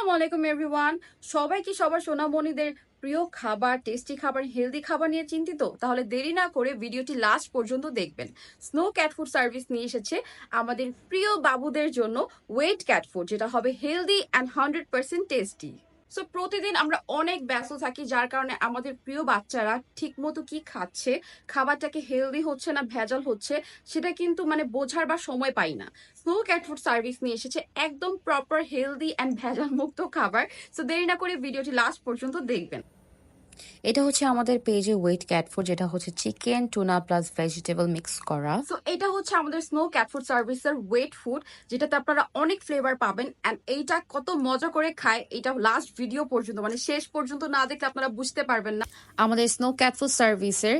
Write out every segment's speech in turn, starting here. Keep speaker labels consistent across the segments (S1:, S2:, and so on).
S1: আসসালামু আলাইকুম এভরিওয়ান। সবাই কি সবার সোনামণিদের প্রিয় খাবার, টেস্টি খাবার, হেলদি খাবার নিয়ে চিন্তিত? তাহলে দেরি না করে ভিডিওটি লাস্ট পর্যন্ত দেখবেন। স্নো ক্যাট ফুড সার্ভিস নিয়ে এসেছে আমাদের প্রিয় বাবুদের জন্য ওয়েট ক্যাট ফুড, যেটা হবে হেলদি অ্যান্ড 100% টেস্টি। সো প্রতিদিন আমরা অনেক ব্যস্ত থাকি, যার কারণে আমাদের প্রিয় বাচ্চারা ঠিকমতো কি খাচ্ছে, খাবারটাকে হেলদি হচ্ছে না ভেজাল হচ্ছে, সেটা কিন্তু বোঝার বা সময় পাই না। স্নো ক্যাট ফুড সার্ভিস নিয়ে এসেছে একদম প্রপার হেলদি অ্যান্ড ভেজাল মুক্ত খাবার। সো দেরি না করে ভিডিওটি লাস্ট পর্যন্ত দেখবেন।
S2: এটা হচ্ছে আমাদের পেজে ওয়েট ক্যাট ফুড, যেটা হচ্ছে chicken tuna plus vegetable mix করা।
S1: সো এটা হচ্ছে আমাদের স্নো ক্যাট ফুড সার্ভিসের ওয়েট ফুড, যেটাতে আপনারা অনেক ফ্লেভার পাবেন। অ্যান্ড এইটা কত মজা করে খায়, এটা লাস্ট ভিডিও পর্যন্ত শেষ পর্যন্ত না দেখলে আপনারা বুঝতে পারবেন না।
S2: আমাদের স্নো ক্যাট ফুড সার্ভিসের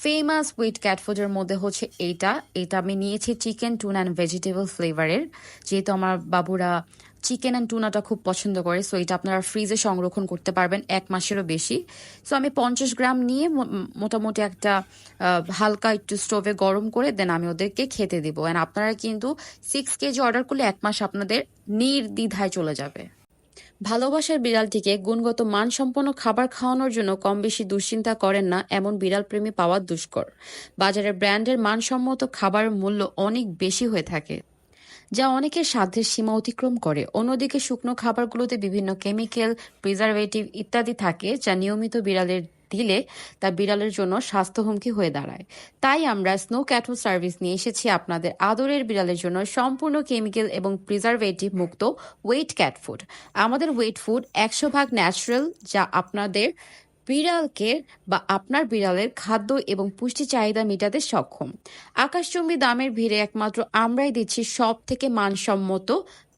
S2: ফেমাস ওয়েট ক্যাট ফুডের মধ্যে হচ্ছে এটা আমি নিয়েছি চিকেন টুনা অ্যান্ড ভেজিটেবল ফ্লেভারের, যেহেতু আমার বাবুরা চিকেন অ্যান্ড টুনাটা খুব পছন্দ করে। সো এটা আপনারা ফ্রিজে সংরক্ষণ করতে পারবেন 1 মাসেরও বেশি। সো আমি 50 গ্রাম নিয়ে মোটামুটি একটা হালকা একটু স্টোভে গরম করে দেন আমি ওদেরকে খেতে দিব। অ্যান্ড আপনারা কিন্তু 6 কেজি অর্ডার করলে 1 মাস আপনাদের নির্দ্বিধায় চলে যাবে। ভালোবাসার বিড়ালটিকে গুণগত মানসম্পন্ন খাবার খাওয়ানোর জন্য কম বেশি দুশ্চিন্তা করেন না এমন বিড়াল প্রেমী পাওয়া দুষ্কর। বাজারে ব্র্যান্ডের মানসম্মত খাবারের মূল্য অনেক বেশি হয়ে থাকে, যা অনেকের সাধ্যের সীমা অতিক্রম করে। অন্যদিকে শুকনো খাবারগুলোতে বিভিন্ন কেমিক্যাল, প্রিজারভেটিভ ইত্যাদি থাকে, যা নিয়মিত বিড়ালের দিলে তা বিড়ালের জন্য স্বাস্থ্য হুমকি হয়ে দাঁড়ায়। তাই আমরা স্নো ক্যাটল সার্ভিস নিয়ে এসেছি আপনাদের আদরের বিড়ালের জন্য সম্পূর্ণ কেমিক্যাল এবং প্রিজারভেটিভ মুক্ত ওয়েট ক্যাট ফুড। আমাদের ওয়েট ফুড 100% ন্যাচারাল, যা আপনাদের বিড়ালকে বা আপনার বিড়ালের খাদ্য এবং পুষ্টি চাহিদা মেটাতে সক্ষম। আকাশচুম্বী দামের ভিড়ে একমাত্র আমরাই দিচ্ছি সব থেকে মানসম্মত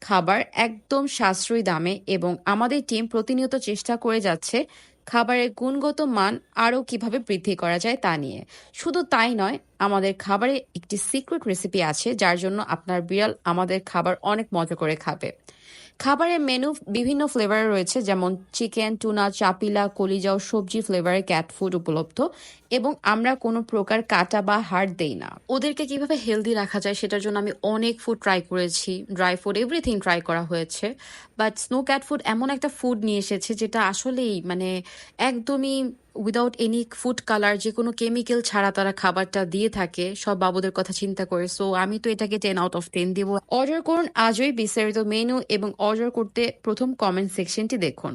S2: খাবার একদম সাশ্রয়ী দামে, এবং আমাদের টিম প্রতিনিয়ত চেষ্টা করে যাচ্ছে খাবারের গুণগত মান আরও কিভাবে বৃদ্ধি করা যায় তা নিয়ে। শুধু তাই নয়, আমাদের খাবারে একটি সিক্রেট রেসিপি আছে, যার জন্য আপনার বিড়াল আমাদের খাবার অনেক মজা করে খাবে। খাবারের মেনু বিভিন্ন ফ্লেভারে রয়েছে, যেমন চিকেন, টুনা, চাপিলা, কলিজা ও সবজি ফ্লেভারের ক্যাট ফুড উপলব্ধ, এবং আমরা কোনো প্রকার কাটা বা হাড় দেই না। ওদেরকে কিভাবে হেলদি রাখা যায় সেটার জন্য আমি অনেক ফুড ট্রাই করেছি, ড্রাই ফুড এভরিথিং ট্রাই করা হয়েছে। বাট স্নো ক্যাট ফুড এমন একটা ফুড নিয়ে এসেছে যেটা আসলেই একদমই উইদাউট এনি ফুড কালার, যে কোনো কেমিক্যাল ছাড়া তারা খাবারটা দিয়ে থাকে সব বাবুদের কথা চিন্তা করে। সো আমি তো এটাকে 10 আউট অফ 10 দিব। অর্ডার করুন আজই। বিস্তারিত মেনু এবং অর্ডার করতে প্রথম কমেন্ট সেকশনটি দেখুন।